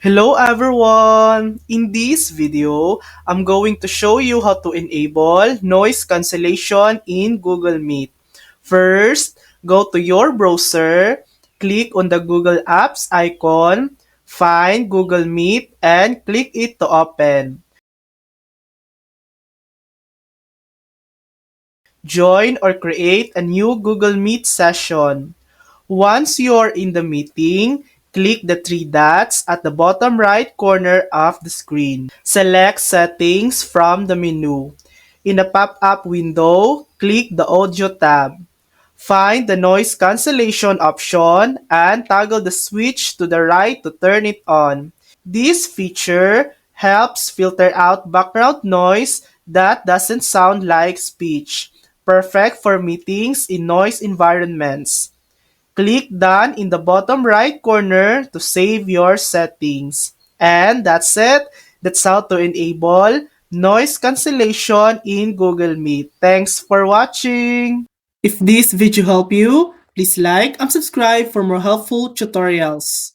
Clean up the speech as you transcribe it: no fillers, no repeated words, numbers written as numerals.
Hello everyone! In this video, I'm going to show you how to enable noise cancellation in Google Meet. First, go to your browser, click on the Google Apps icon, find Google Meet, and click it to open. Join or create a new Google Meet session. Once you're in the meeting, click the three dots at the bottom right corner of the screen. Select Settings from the menu. In the pop-up window, click the Audio tab. Find the noise cancellation option and toggle the switch to the right to turn it on. This feature helps filter out background noise that doesn't sound like speech. Perfect for meetings in noise environments. Click Done in the bottom right corner to save your settings. And that's it. That's how to enable noise cancellation in Google Meet. Thanks for watching. If this video helped you, please like and subscribe for more helpful tutorials.